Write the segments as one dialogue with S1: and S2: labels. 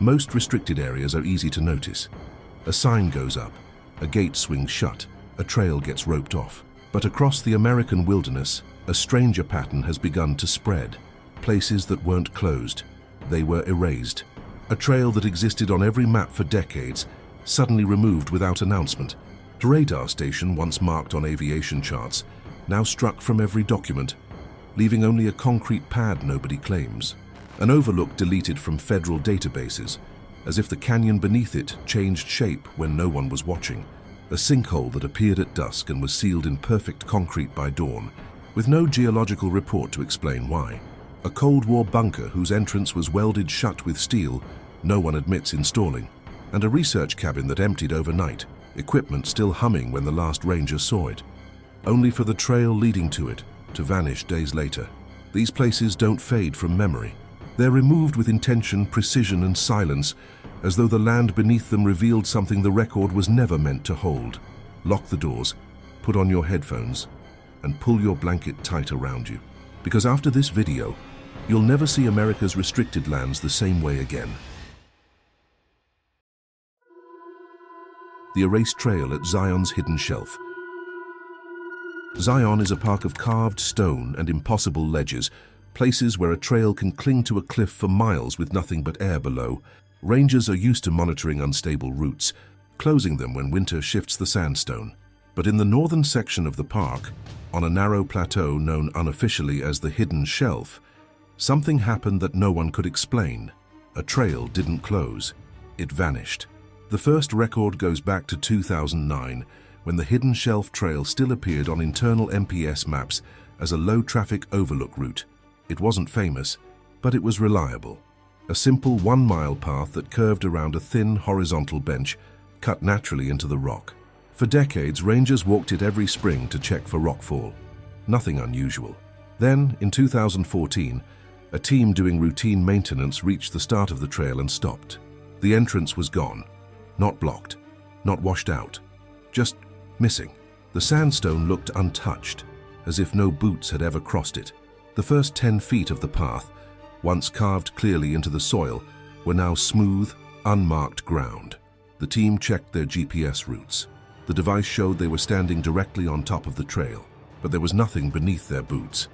S1: Most restricted areas are easy to notice. A sign goes up, a gate swings shut, a trail gets roped off. But across the American wilderness, a stranger pattern has begun to spread. Places that weren't closed, they were erased. A trail that existed on every map for decades, suddenly removed without announcement. A radar station once marked on aviation charts, now struck from every document, leaving only a concrete pad nobody claims. An overlook deleted from federal databases, as if the canyon beneath it changed shape when no one was watching. A sinkhole that appeared at dusk and was sealed in perfect concrete by dawn, with no geological report to explain why. A Cold War bunker whose entrance was welded shut with steel, no one admits installing. And a research cabin that emptied overnight, equipment still humming when the last ranger saw it, only for the trail leading to it to vanish days later. These places don't fade from memory. They're removed with intention, precision, and silence, as though the land beneath them revealed something the record was never meant to hold. Lock the doors, put on your headphones, and pull your blanket tight around you. Because after this video, you'll never see America's restricted lands the same way again. The erased trail at Zion's hidden shelf. Zion is a park of carved stone and impossible ledges, places where a trail can cling to a cliff for miles with nothing but air below. Rangers are used to monitoring unstable routes, closing them when winter shifts the sandstone. But in the northern section of the park, on a narrow plateau known unofficially as the Hidden Shelf, something happened that no one could explain. A trail didn't close. It vanished. The first record goes back to 2009, when the Hidden Shelf Trail still appeared on internal MPS maps as a low-traffic overlook route. It wasn't famous, but it was reliable. A simple 1-mile path that curved around a thin horizontal bench, cut naturally into the rock. For decades, rangers walked it every spring to check for rockfall. Nothing unusual. Then, in 2014, a team doing routine maintenance reached the start of the trail and stopped. The entrance was gone. Not blocked, not washed out, just missing. The sandstone looked untouched, as if no boots had ever crossed it. The first 10 feet of the path, once carved clearly into the soil, were now smooth, unmarked ground. The team checked their GPS routes. The device showed they were standing directly on top of the trail, but there was nothing beneath their boots.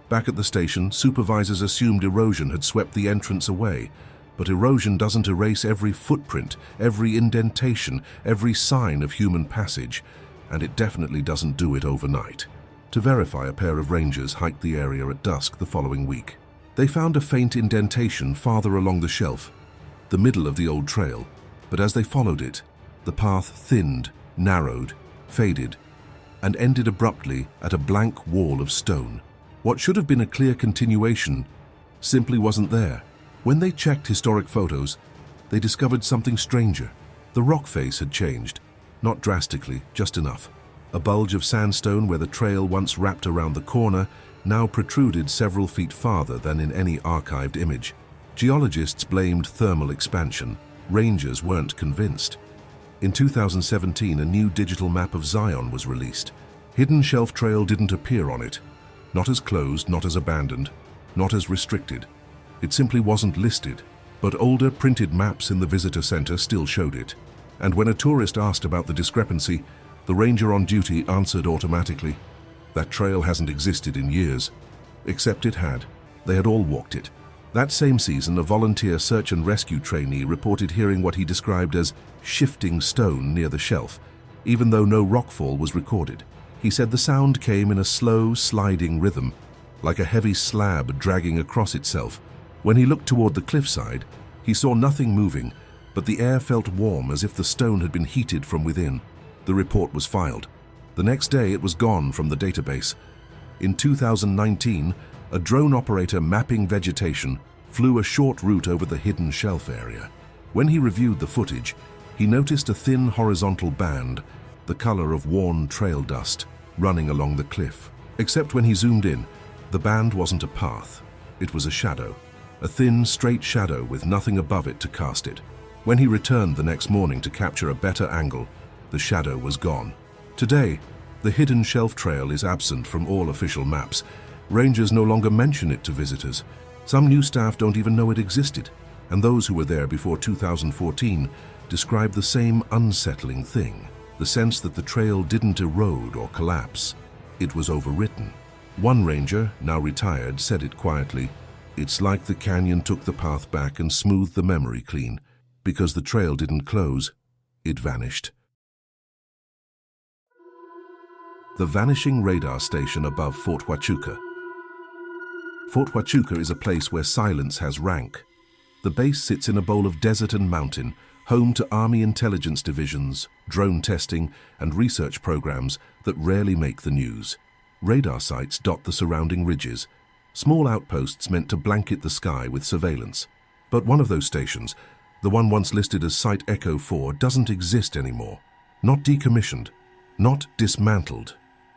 S1: Back at the station, supervisors assumed erosion had swept the entrance away, but erosion doesn't erase every footprint, every indentation, every sign of human passage, and it definitely doesn't do it overnight. To verify, a pair of rangers hiked the area at dusk the following week. They found a faint indentation farther along the shelf, the middle of the old trail, but as they followed it, the path thinned, narrowed, faded, and ended abruptly at a blank wall of stone. What should have been a clear continuation simply wasn't there. When they checked historic photos, they discovered something stranger. The rock face had changed, not drastically, just enough. A bulge of sandstone where the trail once wrapped around the corner now protruded several feet farther than in any archived image. Geologists blamed thermal expansion. Rangers weren't convinced. In 2017, a new digital map of Zion was released. Hidden Shelf Trail didn't appear on it. Not as closed, not as abandoned, not as restricted. It simply wasn't listed. But older printed maps in the visitor center still showed it. And when a tourist asked about the discrepancy, the ranger on duty answered automatically, "That trail hasn't existed in years." Except it had. They had all walked it. That same season, a volunteer search and rescue trainee reported hearing what he described as shifting stone near the shelf, even though no rockfall was recorded. He said the sound came in a slow, sliding rhythm, like a heavy slab dragging across itself. When he looked toward the cliffside, he saw nothing moving, but the air felt warm as if the stone had been heated from within. The report was filed. The next day, it was gone from the database. In 2019, a drone operator mapping vegetation flew a short route over the Hidden Shelf area. When he reviewed the footage, he noticed a thin horizontal band, the color of worn trail dust, running along the cliff. Except when he zoomed in, the band wasn't a path. It was a shadow. A thin, straight shadow with nothing above it to cast it. When he returned the next morning to capture a better angle, the shadow was gone. Today, the Hidden Shelf Trail is absent from all official maps. Rangers no longer mention it to visitors. Some new staff don't even know it existed. and those who were there before 2014 described the same unsettling thing, the sense that the trail didn't erode or collapse. It was overwritten. One ranger, now retired, said it quietly, "It's like the canyon took the path back and smoothed the memory clean. Because the trail didn't close, it vanished." The vanishing radar station above Fort Huachuca. Fort Huachuca is a place where silence has rank. The base sits in a bowl of desert and mountain, home to Army intelligence divisions, drone testing, and research programs that rarely make the news. Radar sites dot the surrounding ridges, small outposts meant to blanket the sky with surveillance. But one of those stations, the one once listed as Site Echo 4, doesn't exist anymore. Not decommissioned, not dismantled.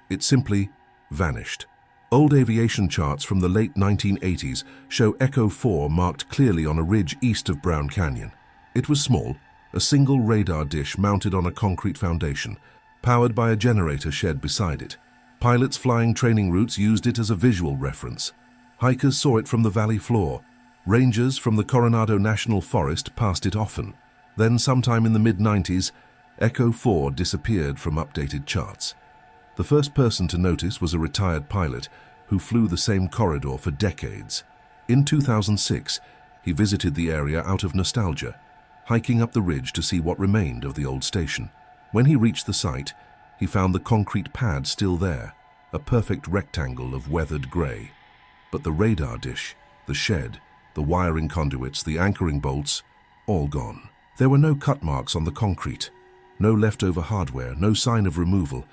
S1: It simply vanished. Old aviation charts from the late 1980s show Echo 4 marked clearly on a ridge east of Brown Canyon. It was small, a single radar dish mounted on a concrete foundation, powered by a generator shed beside it. Pilots flying training routes used it as a visual reference. Hikers saw it from the valley floor. Rangers from the Coronado National Forest passed it often. Then, sometime in the mid-90s, Echo 4 disappeared from updated charts. The first person to notice was a retired pilot who flew the same corridor for decades. In 2006, he visited the area out of nostalgia, hiking up the ridge to see what remained of the old station. When he reached the site, he found the concrete pad still there, a perfect rectangle of weathered grey. But the radar dish, the shed, the wiring conduits, the anchoring bolts, all gone. There were no cut marks on the concrete, no leftover hardware, no sign of removal.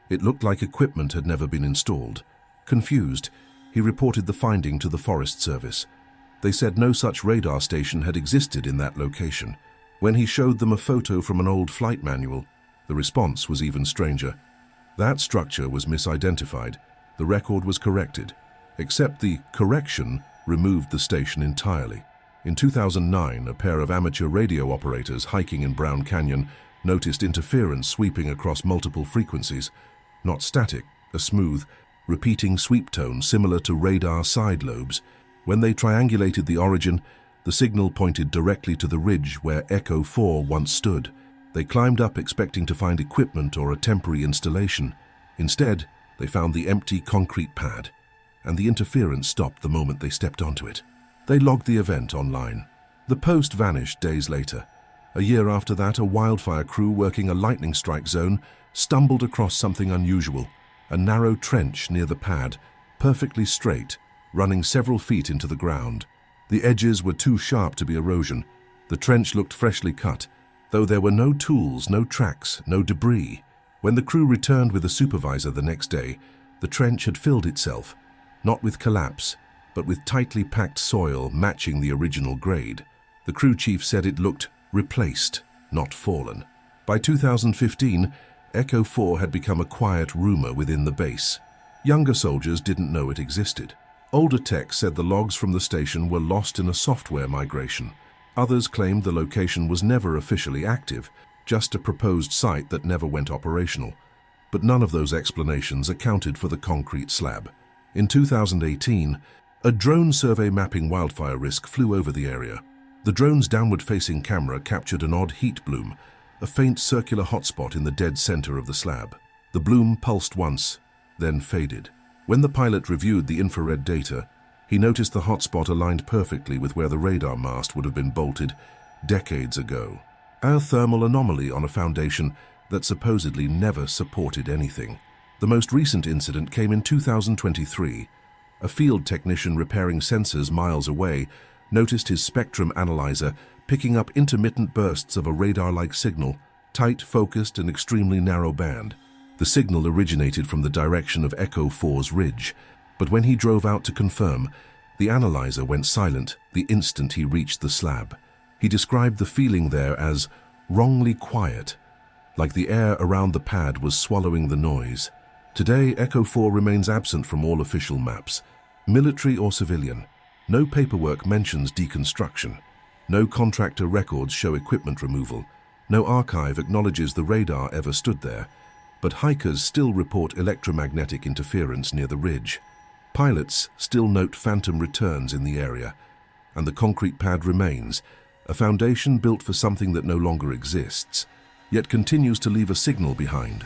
S1: It looked like equipment had never been installed. Confused, he reported the finding to the Forest Service. They said no such radar station had existed in that location. When he showed them a photo from an old flight manual, the response was even stranger. That structure was misidentified. The record was corrected, except the correction removed the station entirely. In 2009, a pair of amateur radio operators hiking in Brown Canyon noticed interference sweeping across multiple frequencies. Not static, a smooth, repeating sweep tone similar to radar side lobes. When they triangulated the origin, the signal pointed directly to the ridge where Echo 4 once stood. They climbed up expecting to find equipment or a temporary installation. Instead, they found the empty concrete pad, and the interference stopped the moment they stepped onto it. They logged the event online. The post vanished days later. A year after that, a wildfire crew working a lightning strike zone stumbled across something unusual, a narrow trench near the pad, perfectly straight, running several feet into the ground. The edges were too sharp to be erosion. The trench looked freshly cut, though there were no tools, no tracks, no debris. When the crew returned with a supervisor the next day, the trench had filled itself, not with collapse, but with tightly packed soil matching the original grade. The crew chief said it looked replaced, not fallen. By 2015, Echo 4 had become a quiet rumor within the base. Younger soldiers didn't know it existed. Older techs said the logs from the station were lost in a software migration. Others claimed the location was never officially active, just a proposed site that never went operational. But none of those explanations accounted for the concrete slab. In 2018, a drone survey mapping wildfire risk flew over the area. The drone's downward-facing camera captured an odd heat bloom, a faint circular hotspot in the dead center of the slab. The bloom pulsed once, then faded. When the pilot reviewed the infrared data, he noticed the hotspot aligned perfectly with where the radar mast would have been bolted decades ago. A thermal anomaly on a foundation that supposedly never supported anything. The most recent incident came in 2023. A field technician repairing sensors miles away noticed his spectrum analyzer picking up intermittent bursts of a radar-like signal, tight, focused, and extremely narrow band. The signal originated from the direction of Echo 4's ridge, but when he drove out to confirm, the analyzer went silent the instant he reached the slab. He described the feeling there as wrongly quiet, like the air around the pad was swallowing the noise. Today, Echo 4 remains absent from all official maps, military or civilian. No paperwork mentions deconstruction. No contractor records show equipment removal. No archive acknowledges the radar ever stood there. But hikers still report electromagnetic interference near the ridge. Pilots still note phantom returns in the area. and the concrete pad remains, a foundation built for something that no longer exists, yet continues to leave a signal behind.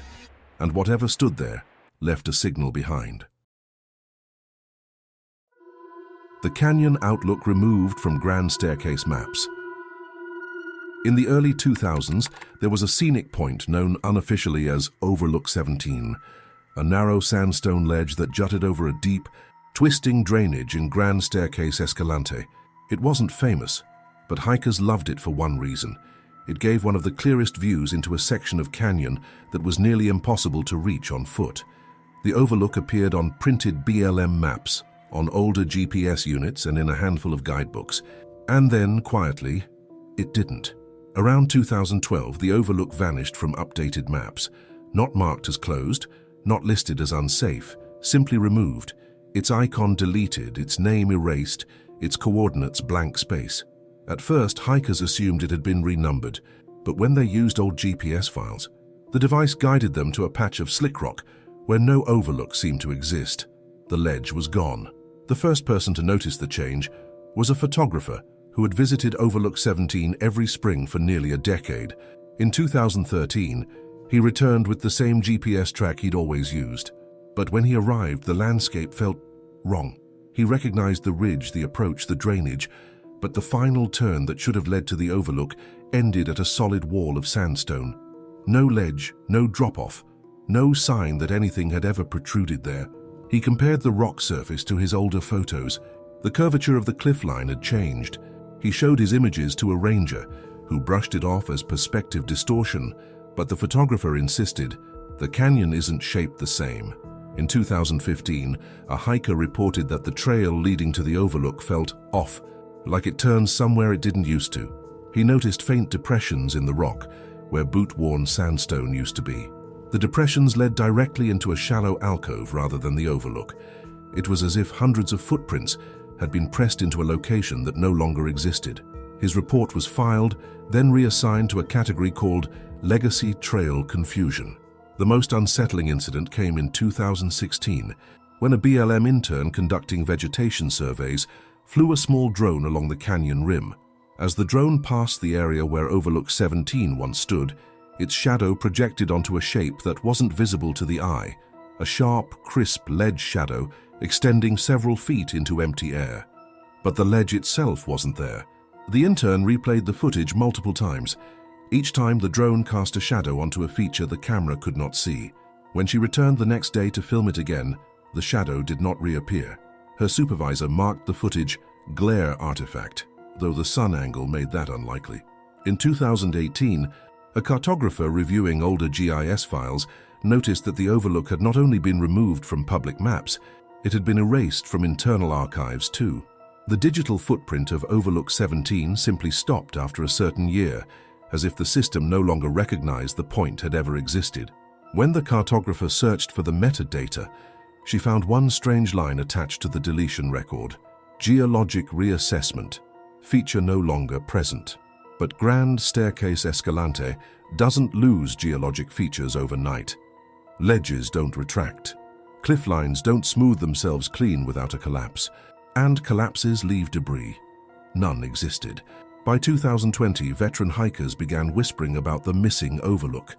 S1: And whatever stood there left a signal behind. The canyon outlook removed from grand staircase maps. In the early 2000s, there was a scenic point known unofficially as Overlook 17, a narrow sandstone ledge that jutted over a deep, twisting drainage in Grand Staircase Escalante. It wasn't famous, but hikers loved it for one reason. It gave one of the clearest views into a section of canyon that was nearly impossible to reach on foot. The overlook appeared on printed BLM maps, on older GPS units and in a handful of guidebooks. And then, quietly, it didn't. Around 2012, the overlook vanished from updated maps, not marked as closed, not listed as unsafe, simply removed, its icon deleted, its name erased, its coordinates blank space. At first, hikers assumed it had been renumbered, but when they used old GPS files, the device guided them to a patch of slick rock where no overlook seemed to exist. The ledge was gone. The first person to notice the change was a photographer who had visited Overlook 17 every spring for nearly a decade. In 2013, he returned with the same GPS track he'd always used. But when he arrived, the landscape felt wrong. He recognized the ridge, the approach, the drainage, but the final turn that should have led to the overlook ended at a solid wall of sandstone. No ledge, no drop-off, no sign that anything had ever protruded there. He compared the rock surface to his older photos. The curvature of the cliff line had changed. He showed his images to a ranger, who brushed it off as perspective distortion, but the photographer insisted, the canyon isn't shaped the same. In 2015, a hiker reported that the trail leading to the overlook felt off, like it turned somewhere it didn't used to. He noticed faint depressions in the rock, where boot-worn sandstone used to be. The depressions led directly into a shallow alcove rather than the overlook. It was as if hundreds of footprints had been pressed into a location that no longer existed. His report was filed, then reassigned to a category called Legacy Trail Confusion. The most unsettling incident came in 2016, when a BLM intern conducting vegetation surveys flew a small drone along the canyon rim. As the drone passed the area where Overlook 17 once stood, its shadow projected onto a shape that wasn't visible to the eye, a sharp, crisp ledge shadow extending several feet into empty air. But the ledge itself wasn't there. The intern replayed the footage multiple times. Each time the drone cast a shadow onto a feature the camera could not see. When she returned the next day to film it again, the shadow did not reappear. Her supervisor marked the footage glare artifact, though the sun angle made that unlikely. In 2018, a cartographer reviewing older GIS files noticed that the overlook had not only been removed from public maps, it had been erased from internal archives too. The digital footprint of Overlook 17 simply stopped after a certain year, as if the system no longer recognized the point had ever existed. When the cartographer searched for the metadata, she found one strange line attached to the deletion record: geologic reassessment, feature no longer present. But Grand Staircase Escalante doesn't lose geologic features overnight. Ledges don't retract. Cliff lines don't smooth themselves clean without a collapse. And collapses leave debris. None existed. By 2020, veteran hikers began whispering about the missing overlook.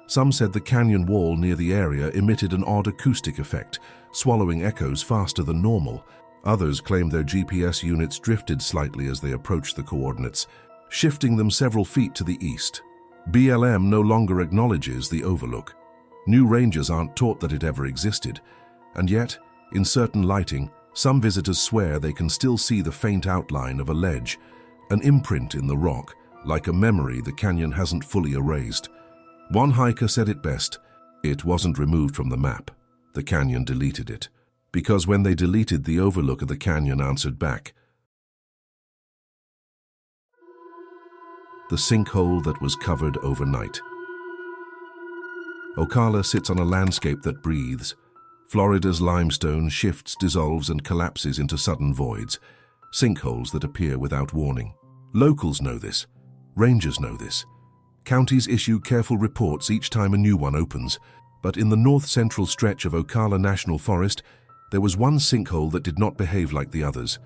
S1: Some said the canyon wall near the area emitted an odd acoustic effect, swallowing echoes faster than normal. Others claimed their GPS units drifted slightly as they approached the coordinates, shifting them several feet to the east. BLM no longer acknowledges the overlook. New rangers aren't taught that it ever existed. And yet, in certain lighting, some visitors swear they can still see the faint outline of a ledge, an imprint in the rock, like a memory the canyon hasn't fully erased. One hiker said it best: it wasn't removed from the map. The canyon deleted it. Because when they deleted the overlook, the canyon answered back. The sinkhole that was covered overnight. Ocala sits on a landscape that breathes. Florida's limestone shifts, dissolves, and collapses into sudden voids, sinkholes that appear without warning. Locals know this. Rangers know this. Counties issue careful reports each time a new one opens. But in the north-central stretch of Ocala National Forest, there was one sinkhole that did not behave like the others.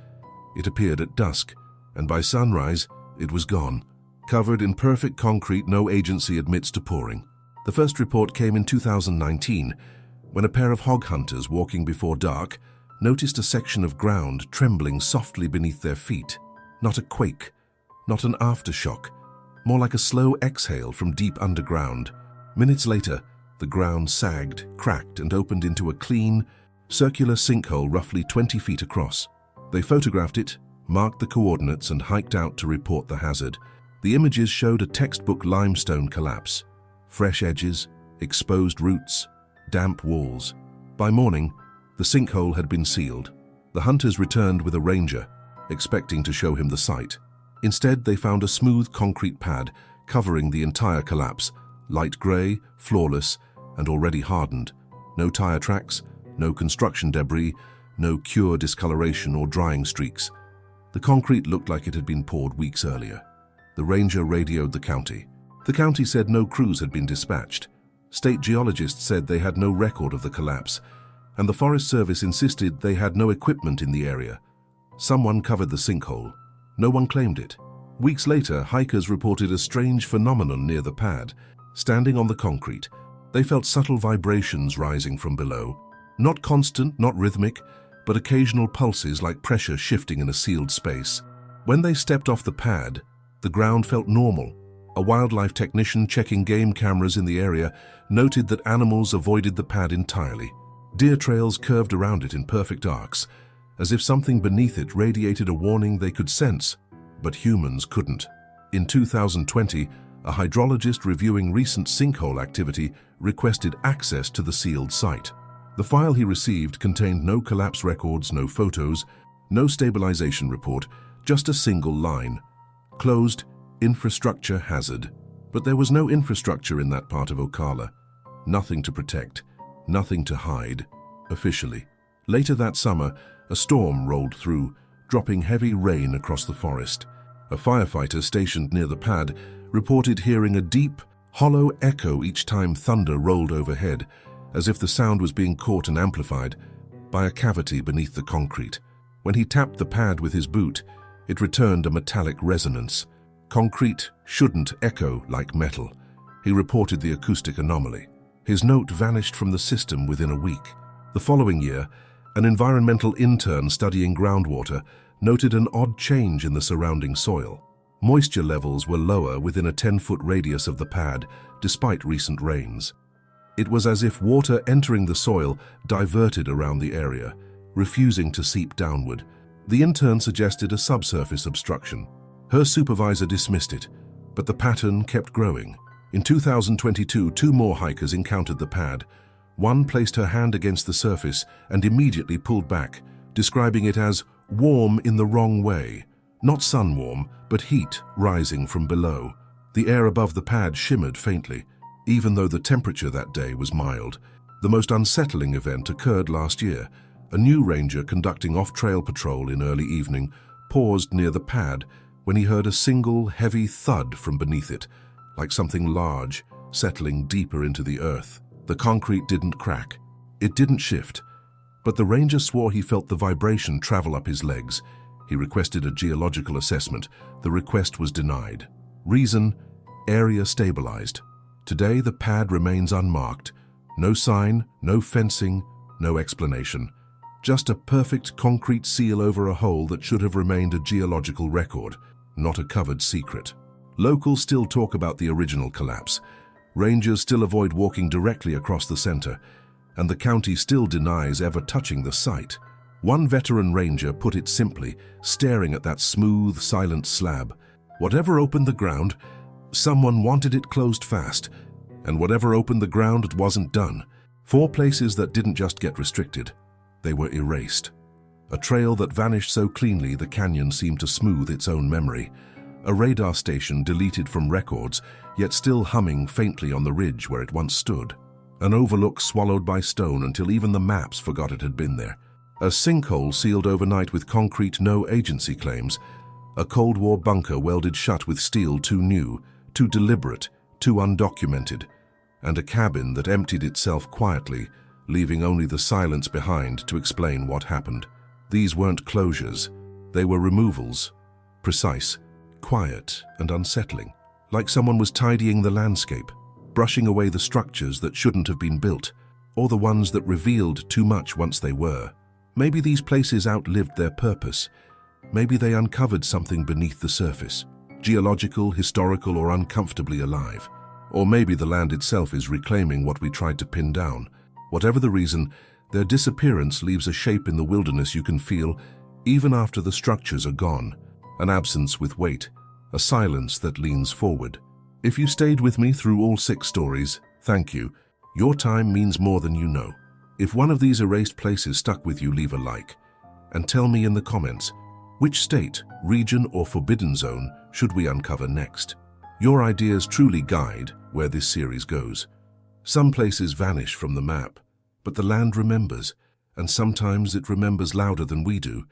S1: It appeared at dusk, and by sunrise, it was gone. Covered in perfect concrete no agency admits to pouring. The first report came in 2019, when a pair of hog hunters walking before dark noticed a section of ground trembling softly beneath their feet. Not a quake, not an aftershock, more like a slow exhale from deep underground. Minutes later, the ground sagged, cracked, and opened into a clean, circular sinkhole roughly 20 feet across. They photographed it, marked the coordinates, and hiked out to report the hazard. The images showed a textbook limestone collapse. Fresh edges, exposed roots, damp walls. By morning, the sinkhole had been sealed. The hunters returned with a ranger, expecting to show him the site. Instead, they found a smooth concrete pad covering the entire collapse, light grey, flawless, and already hardened. No tire tracks, no construction debris, no cure discoloration or drying streaks. The concrete looked like it had been poured weeks earlier. The ranger radioed the county. The county said no crews had been dispatched. State geologists said they had no record of the collapse, and the Forest Service insisted they had no equipment in the area. Someone covered the sinkhole. No one claimed it. Weeks later, hikers reported a strange phenomenon near the pad. Standing on the concrete, they felt subtle vibrations rising from below. Not constant, not rhythmic, but occasional pulses like pressure shifting in a sealed space. When they stepped off the pad, the ground felt normal. A wildlife technician checking game cameras in the area noted that animals avoided the pad entirely. Deer trails curved around it in perfect arcs, as if something beneath it radiated a warning they could sense, but humans couldn't. In 2020, a hydrologist reviewing recent sinkhole activity requested access to the sealed site. The file he received contained no collapse records, no photos, no stabilization report, just a single line. Closed, infrastructure hazard. But there was no infrastructure in that part of Ocala. Nothing to protect, nothing to hide, officially. Later that summer, a storm rolled through, dropping heavy rain across the forest. A firefighter stationed near the pad reported hearing a deep, hollow echo each time thunder rolled overhead, as if the sound was being caught and amplified by a cavity beneath the concrete. When he tapped the pad with his boot, it returned a metallic resonance. Concrete shouldn't echo like metal. He reported the acoustic anomaly. His note vanished from the system within a week. The following year, an environmental intern studying groundwater noted an odd change in the surrounding soil. Moisture levels were lower within a 10-foot radius of the pad, despite recent rains. It was as if water entering the soil diverted around the area, refusing to seep downward. The intern suggested a subsurface obstruction. Her supervisor dismissed it, but the pattern kept growing. In 2022, 2 more hikers encountered the pad. One placed her hand against the surface and immediately pulled back, describing it as warm in the wrong way. Not sun warm, but heat rising from below. The air above the pad shimmered faintly, even though the temperature that day was mild. The most unsettling event occurred last year. A new ranger conducting off-trail patrol in early evening paused near the pad when he heard a single heavy thud from beneath it, like something large settling deeper into the earth. The concrete didn't crack. It didn't shift. But the ranger swore he felt the vibration travel up his legs. He requested a geological assessment. The request was denied. Reason: area stabilized. Today, the pad remains unmarked. No sign, no fencing, no explanation. Just a perfect concrete seal over a hole that should have remained a geological record, not a covered secret. Locals still talk about the original collapse. Rangers still avoid walking directly across the center, and the county still denies ever touching the site. One veteran ranger put it simply, staring at that smooth, silent slab. Whatever opened the ground, someone wanted it closed fast, and whatever opened the ground, it wasn't done. 4 places that didn't just get restricted, they were erased. A trail that vanished so cleanly the canyon seemed to smooth its own memory. A radar station deleted from records, yet still humming faintly on the ridge where it once stood. An overlook swallowed by stone until even the maps forgot it had been there. A sinkhole sealed overnight with concrete no agency claims. A Cold War bunker welded shut with steel too new, too deliberate, too undocumented. And a cabin that emptied itself quietly, leaving only the silence behind to explain what happened. These weren't closures, they were removals. precise, quiet, and unsettling, like someone was tidying the landscape, brushing away the structures that shouldn't have been built, or the ones that revealed too much once they were. Maybe these places outlived their purpose. Maybe they uncovered something beneath the surface, geological, historical, or uncomfortably alive. Or maybe the land itself is reclaiming what we tried to pin down. Whatever the reason, their disappearance leaves a shape in the wilderness you can feel even after the structures are gone, an absence with weight, a silence that leans forward. If you stayed with me through all 6 stories, thank you. Your time means more than you know. If one of these erased places stuck with you, leave a like. And tell me in the comments, which state, region, or forbidden zone should we uncover next? Your ideas truly guide where this series goes. Some places vanish from the map, but the land remembers, and sometimes it remembers louder than we do.